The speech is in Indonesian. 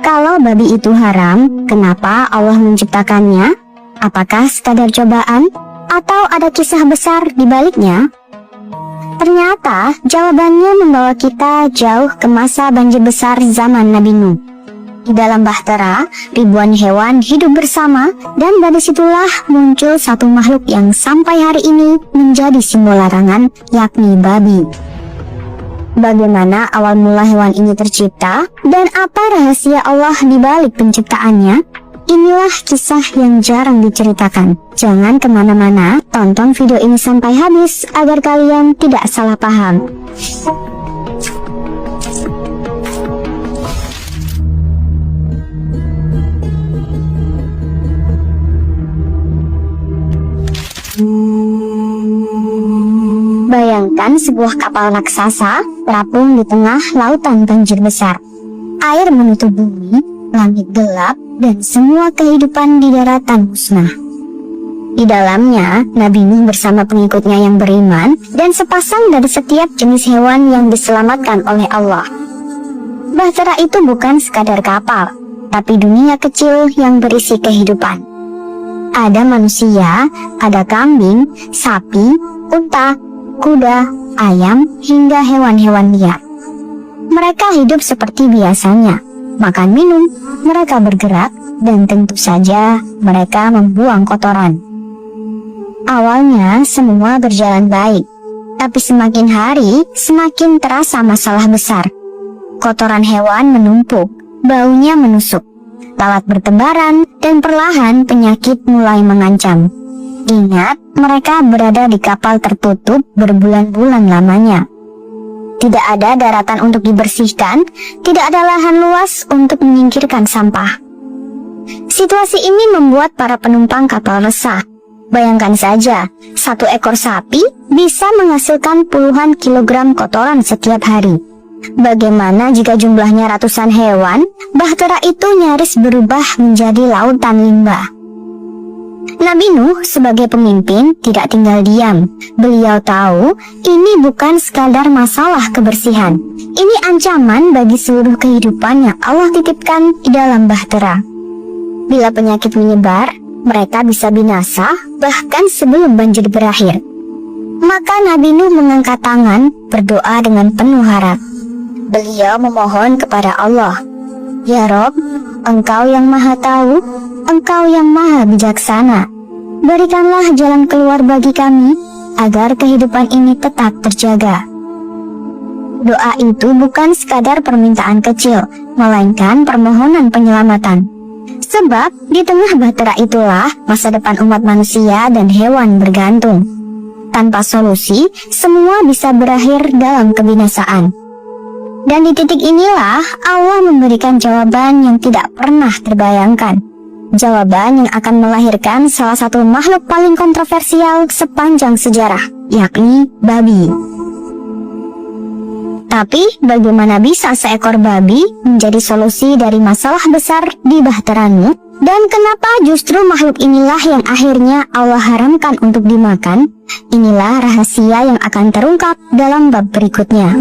Kalau babi itu haram, kenapa Allah menciptakannya? Apakah sekadar cobaan? Atau ada kisah besar di baliknya? Ternyata jawabannya membawa kita jauh ke masa banjir besar zaman Nabi Nuh. Di dalam bahtera, ribuan hewan hidup bersama, dan dari situlah muncul satu makhluk yang sampai hari ini menjadi simbol larangan, yakni babi. Bagaimana awal mula hewan ini tercipta, dan apa rahasia Allah di balik penciptaannya? Inilah kisah yang jarang diceritakan. Jangan kemana-mana, tonton video ini sampai habis agar kalian tidak salah paham. Bayangkan sebuah kapal raksasa terapung di tengah lautan banjir besar. Air menutup bumi, langit gelap, dan semua kehidupan di daratan musnah. Di dalamnya, Nabi Nuh bersama pengikutnya yang beriman dan sepasang dari setiap jenis hewan yang diselamatkan oleh Allah. Bahtera itu bukan sekadar kapal, tapi dunia kecil yang berisi kehidupan. Ada manusia, ada kambing, sapi, unta, kuda, ayam, hingga hewan-hewan liar. Mereka hidup seperti biasanya, makan minum, mereka bergerak, dan tentu saja mereka membuang kotoran. Awalnya semua berjalan baik, tapi semakin hari semakin terasa masalah besar. Kotoran hewan menumpuk, baunya menusuk, lalat bertebaran, dan perlahan penyakit mulai mengancam. Ingat, mereka berada di kapal tertutup berbulan-bulan lamanya. Tidak ada daratan untuk dibersihkan, tidak ada lahan luas untuk menyingkirkan sampah. Situasi ini membuat para penumpang kapal resah. Bayangkan saja, satu ekor sapi bisa menghasilkan puluhan kilogram kotoran setiap hari. Bagaimana jika jumlahnya ratusan hewan? Bahtera itu nyaris berubah menjadi lautan limbah. Nabi Nuh sebagai pemimpin tidak tinggal diam. Beliau tahu ini bukan sekadar masalah kebersihan. Ini ancaman bagi seluruh kehidupan yang Allah titipkan di dalam bahtera. Bila penyakit menyebar, mereka bisa binasa bahkan sebelum banjir berakhir. Maka Nabi Nuh mengangkat tangan, berdoa dengan penuh harap. Beliau memohon kepada Allah, "Ya Rob, Engkau yang maha tahu, Engkau yang maha bijaksana. Berikanlah jalan keluar bagi kami, agar kehidupan ini tetap terjaga." Doa itu bukan sekadar permintaan kecil, melainkan permohonan penyelamatan. Sebab di tengah bahtera itulah masa depan umat manusia dan hewan bergantung. Tanpa solusi, semua bisa berakhir dalam kebinasaan. Dan di titik inilah Allah memberikan jawaban yang tidak pernah terbayangkan. Jawaban yang akan melahirkan salah satu makhluk paling kontroversial sepanjang sejarah, yakni babi. Tapi bagaimana bisa seekor babi menjadi solusi dari masalah besar di bahtera Nuh? Dan kenapa justru makhluk inilah yang akhirnya Allah haramkan untuk dimakan? Inilah rahasia yang akan terungkap dalam bab berikutnya.